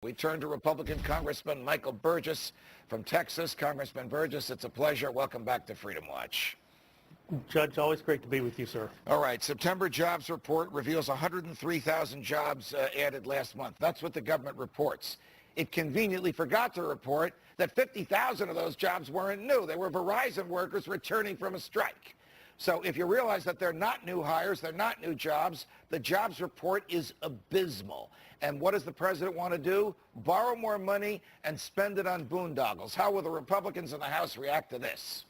We turn to Republican Congressman Michael Burgess from Texas. Congressman Burgess, it's a pleasure. Welcome back to Freedom Watch. Judge, always great to be with you, sir. All right. September jobs report reveals 103,000 jobs added last month. That's what the government reports. It conveniently forgot to report that 50,000 of those jobs weren't new. They were Verizon workers returning from a strike. So if you realize that they're not new hires, they're not new jobs, the jobs report is abysmal. And what does the president want to do? Borrow more money and spend it on boondoggles. How will the Republicans in the House react to this?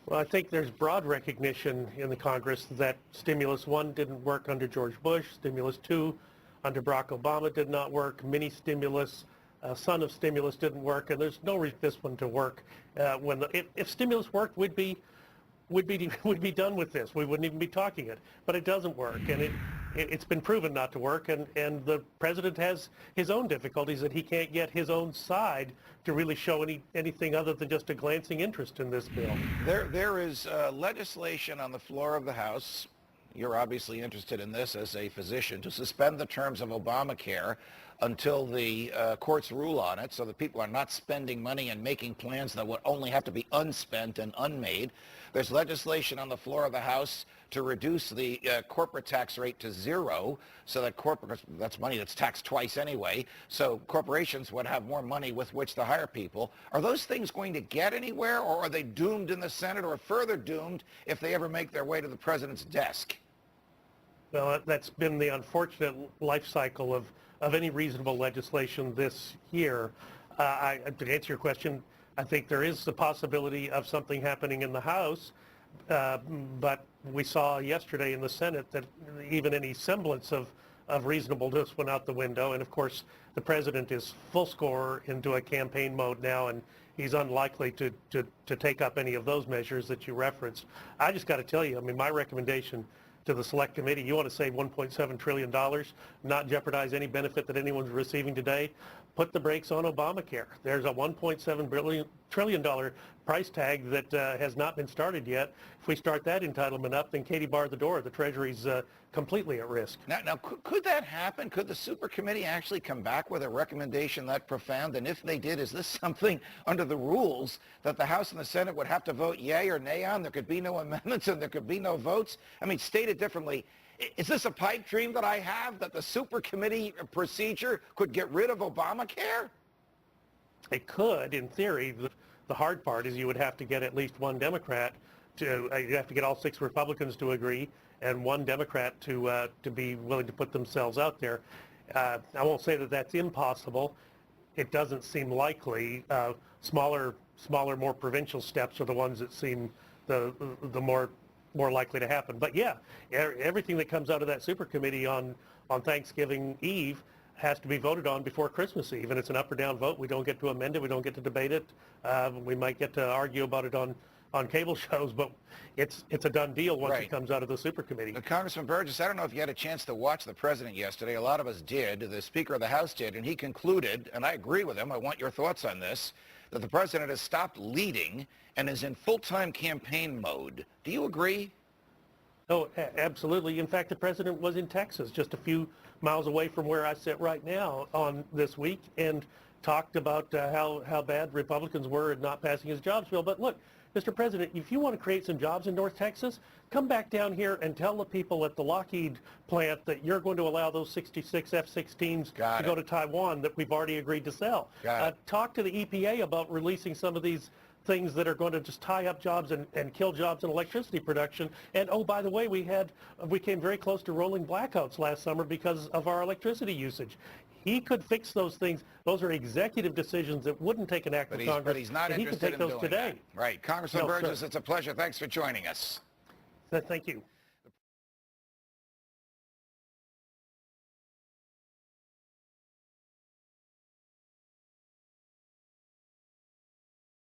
Well, I think there's broad recognition in the Congress that Stimulus 1 didn't work under George Bush, Stimulus 2 under Barack Obama did not work, mini stimulus, son of stimulus didn't work, and there's no reason this one to work. If stimulus worked, we'd be done with this. We wouldn't even be talking it. But it doesn't work, and it's been proven not to work, and the president has his own difficulties that he can't get his own side to really show anything other than just a glancing interest in this bill. There is legislation on the floor of the House. You're obviously interested in this as a physician, to suspend the terms of Obamacare until the courts rule on it, so that people are not spending money and making plans that would only have to be unspent and unmade. There's legislation on the floor of the House to reduce the corporate tax rate to zero, so that that's money that's taxed twice anyway, so corporations would have more money with which to hire people. Are those things going to get anywhere, or are they doomed in the Senate, or further doomed if they ever make their way to the president's desk? Well, that's been the unfortunate life cycle of any reasonable legislation this year. To answer your question, I think there is the possibility of something happening in the House, but we saw yesterday in the Senate that even any semblance of reasonableness went out the window. And of course, the president is full score into a campaign mode now, and he's unlikely to take up any of those measures that you referenced. I just got to tell you, I mean, my recommendation to the Select Committee, you want to save $1.7 trillion, not jeopardize any benefit that anyone's receiving today, put the brakes on Obamacare. There's a $1.7 trillion price tag that has not been started yet. If we start that entitlement up, then Katie barred the door. The Treasury's completely at risk. Now could that happen? Could the super committee actually come back with a recommendation that profound? And if they did, is this something under the rules that the House and the Senate would have to vote yay or nay on? There could be no amendments and there could be no votes? I mean, stated differently, is this a pipe dream that I have, that the super committee procedure could get rid of Obamacare? It could, in theory. The hard part is you would have to get at least one Democrat to, you have to get all 6 Republicans to agree and one Democrat to be willing to put themselves out there. I won't say that that's impossible. It doesn't seem likely. Smaller, more provincial steps are the ones that seem the more likely to happen. But yeah, everything that comes out of that super committee on Thanksgiving Eve has to be voted on before Christmas Eve, and it's an up or down vote. We don't get to amend it. We don't get to debate it. We might get to argue about it on cable shows, but it's a done deal once it comes out of the super committee. Congressman Burgess, I don't know if you had a chance to watch the president yesterday. A lot of us did. The Speaker of the House did, and he concluded, and I agree with him, I want your thoughts on this, that the president has stopped leading and is in full-time campaign mode. Do you agree? Oh, absolutely. In fact, the president was in Texas, just a few miles away from where I sit right now on this week, and talked about how bad Republicans were at not passing his jobs bill. But look, Mr. President, if you want to create some jobs in North Texas, come back down here and tell the people at the Lockheed plant that you're going to allow those 66 F-16s to go to Taiwan that we've already agreed to sell. Talk to the EPA about releasing some of these things that are going to just tie up jobs and kill jobs in electricity production. And oh, by the way, we came very close to rolling blackouts last summer because of our electricity usage. He could fix those things. Those are executive decisions that wouldn't take an act of Congress. But he's not interested in doing that. Right. Congressman Burgess, it's a pleasure. Thanks for joining us. Thank you.